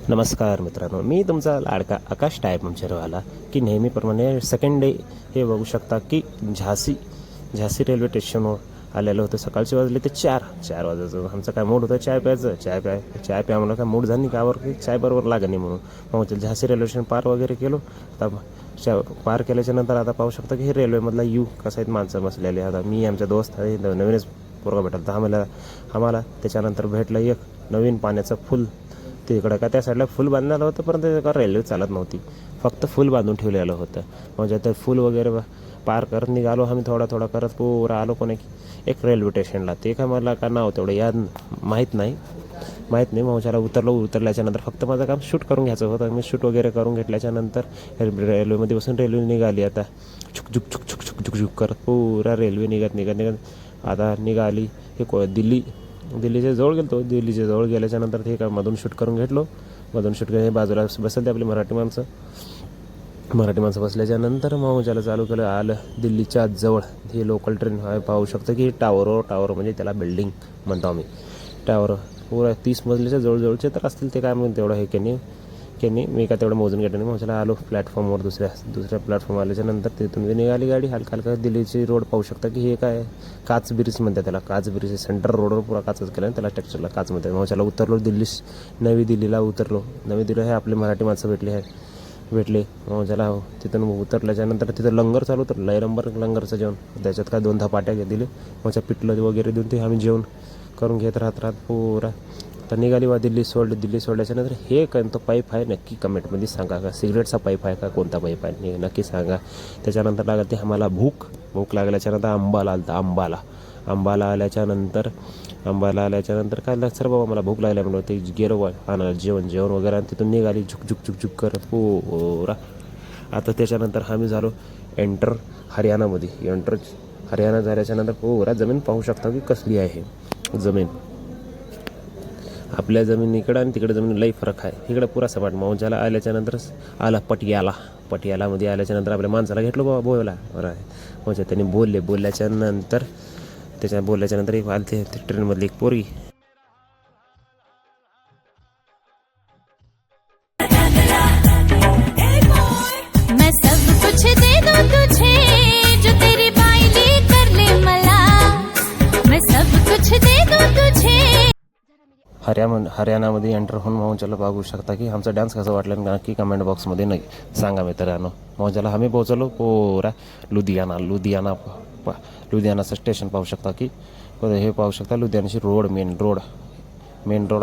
नमस्कार मित्रांनो, मी तुमचा लाडका आकाश टायर पंक्चरवाला की नेहमीप्रमाणे सेकंड डे हे बघू शकता की झाशी रेल्वे स्टेशनवर आलेलं होतं. सकाळचे वाजले ते 4 वाजायचं. आमचा काय मूड होता चाय प्यायचं. चाय प्या म्हणलं काय मूड झाली कावर की चाय बरोबर लागत नाही म्हणून मग झाशी रेल्वे स्टेशन पार वगैरे केलो. आता पार केल्याच्या नंतर आता पाहू शकता की हे रेल्वेमधला कसं आहेत माणसं बसलेले. आता मी आमच्या दोस्त आहे नवीनच पोरगा भेटला तर आम्हाला त्याच्यानंतर भेटलं एक नवीन पाण्याचं फुल. ते इकडं का त्या साईडला फुल बांधलेलं होतं, परंतु का रेल्वे चालत नव्हती, फक्त फुल बांधून ठेवलेलं होतं. म्हणजे ते फुल वगैरे पार करत निघालो आम्ही थोडा करत पुरा आलो कोणी एक रेल्वे स्टेशनला. ते काय मला का नाव तेवढं याद माहीत नाही मग त्याला उतरल्याच्या नंतर फक्त माझं काम शूट करून घ्यायचं होतं. मी शूट वगैरे करून घेतल्याच्या नंतर रेल्वेमध्ये बसून रेल्वे निघाली. आता छुक झुक छुक छुक छुक झुक झुक करत पुरा रेल्वे निघत आता निघाली हे दिल्लीच्या जवळ गेलो. दिल्लीच्या जवळ गेल्याच्या नंतर ते काय मधून शूट करून घेतलो. मधून शूट हे बाजूला बसले आपली मराठी माणसं बसल्याच्या नंतर मग ज्याला चालू केलं. आलं दिल्लीच्या जवळ हे लोकल ट्रेन आहे. पाहू शकतो की टावर म्हणजे त्याला बिल्डिंग म्हणतो आम्ही. टावर पुरा 30 मजलीच्या जवळचे तर असतील. ते काय म्हणून तेवढं हे की नाही मी काय तेवढं मोजून घेतलं नाही. मग त्याला आलो प्लॅटफॉर्मवर दुसऱ्या प्लॅटफॉर्म आल्याच्या नंतर तिथून निघाली गाडी. हलका दिल्लीची रोड पाहू शकता की हे काय काच ब्रिज म्हणतात त्याला. काच ब्रिज सेंटर रोडवर पुरा काचच केलं त्याला टेक्स्चरला काच म्हणतात. मग त्याला उतरलो नवी दिल्लीला उतरलो. नवी दिल्ली हे आपले मराठी माणसं भेटले. मग त्याला तिथून उतरल्याच्या नंतर तिथं लंगर चालू होतं. लंगरचं जेवण त्याच्यात काय 2 धपाट्या दिले. मग त्या पिठलं वगैरे देऊन ते आम्ही जेवण करून घेत राहत पुरा. तर निघाली दिल्ली सोडल्याच्या नंतर हे कोणतं पाईप आहे नक्की कमेंटमध्ये सांगा. का सिगरेटचा पाईप आहे का कोणता पाईप आहे नक्की सांगा. त्याच्यानंतर लागते आम्हाला भूक लागल्याच्या नंतर आंबाला आल्याच्या नंतर काय सर बाबा मला भूक लागल्या म्हणून ते गेलो आणायला जेवण वगैरे आणि तिथून निघाली झुक करत पुरा. आता त्याच्यानंतर आम्ही झालो एंटर हरियाणा झाल्याच्या नंतर पुरा जमीन पाहू शकता की कसली आहे जमीन. आपल्या जमिनीकडं आणि तिकडे जमीन लई फरक आहे. इकडे पुरा सपाट. मौजाला आल्याच्या नंतर आला पटियालामध्ये आल्याच्या नंतर आपल्या माणसाला घेतलो बाबा बोला बरं आहे. म्हणजे त्यांनी बोलल्याच्या नंतर एक आलते ट्रेनमधली एक पोरगी. मैं सब कुछ दे दूं तुझे जो तेरी बाइली कर ले मला. मैं सब कुछ दे दूं तुझे. हरियाणामध्ये एंटर होऊन मौजाला बघू शकता की आमचा डान्स कसं वाटलं नक्की कमेंट बॉक्समध्ये नाही सांगा मित्रांनो. मौजाला आम्ही पोहोचलो पुरा लुधियानाचं स्टेशन पाहू शकता की हे पाहू शकता. लुधियानाची रोड मेन रोड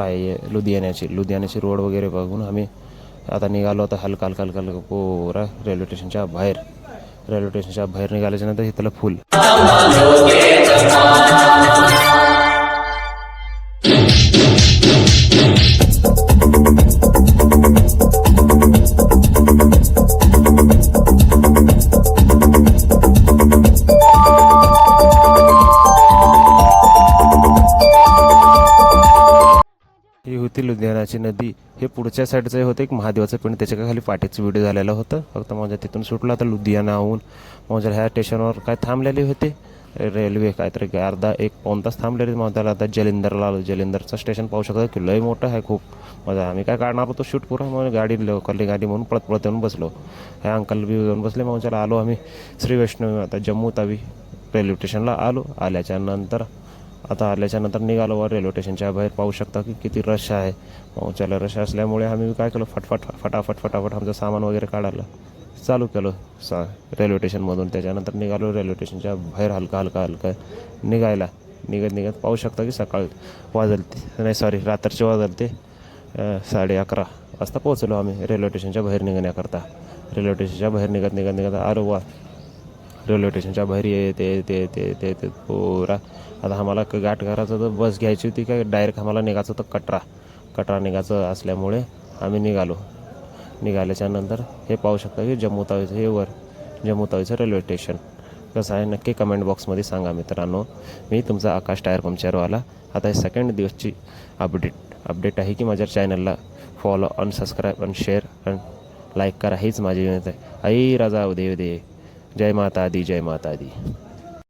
आहे लुधियानाची रोड वगैरे बघून आम्ही आता निघालो. आता हलका पुरा रेल्वे स्टेशनच्या बाहेर निघाल्याच्या नंतर इथलं फुल. ही होती लुधियानाची नदी. हे पुढच्या साईडचं होतं एक महादेवाचं पिंड. त्याच्या खाली पाठीचं व्हिडिओ झालेलं होतं. फक्त माझ्या तिथून सुटलं. आता लुधियानाहून माझ्या ह्या स्टेशनवर काय थांबलेले होते रेल्वे काहीतरी अर्धा 1-1.5 तास थांबलेले. मग त्याला आता जलिंदरचं स्टेशन पाहू शकता की लय मोठं आहे खूप. मजा आम्ही काय काढणार होतो शूट पुरा. मग गाडी म्हणून पळत येऊन बसलो. ह्या अंकल बी येऊन बसले. मग त्याला आलो आम्ही श्री वैष्णवी आता जम्मू तावी रेल्वे स्टेशनला आल्याच्या नंतर निघालो. रेल्वे स्टेशनच्या बाहेर पाहू शकता की किती रश आहे. मग त्याला रश असल्यामुळे आम्ही काय केलं फटाफट आमचं सामान वगैरे काढायला चालू केलं रेल्वे स्टेशनमधून. त्याच्यानंतर निघालो रेल्वे स्टेशनच्या बाहेर हलका निघत पाहू शकता की रात्रीचे वाजलते 11:30 वाजता पोहोचलो आम्ही रेल्वे स्टेशनच्या बाहेर निघण्याकरता. रेल्वे स्टेशनच्या बाहेर निघत आलो वा रेल्वे स्टेशनच्या बाहेर येते पुरा. आता आम्हाला गाठ करायचं तर बस घ्यायची होती काय डायरेक्ट आम्हाला निघायचं होतं कटरा निघायचं असल्यामुळे आम्ही निघाल्याच्या नंतर हे पाहू शकता की जम्मू तावीचं रेल्वे स्टेशन कसं आहे नक्की कमेंट बॉक्समध्ये सांगा मित्रांनो. मी तुमचा आकाश टायर पंक्चरवाला. आता हे सेकंड दिवसची अपडेट आहे की माझ्या चॅनलला फॉलो आणि सबस्क्राईब आणि शेअर आणि लाईक करा हीच माझी विनंती आहे. आई राजा उदय जय माता दी.